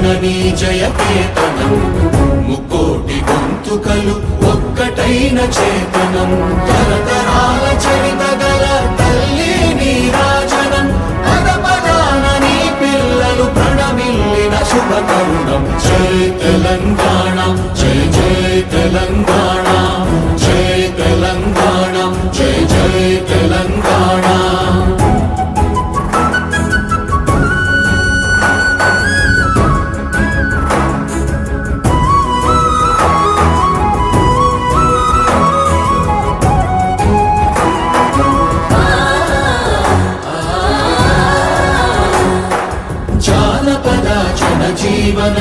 జననీ జయకేతనం ముక్కోటి గొంతుకలు ఒక్కటైన చేతనం తరతరాల చరిత గల తల్లి నీరాజనం పద పదాన నీ పిల్లలు ప్రణమిల్లిన శుభ తరుణం జై తెలంగాణ జై జై తెలంగాణ జై తెలంగాణ జై జై తెలంగాణ జీవన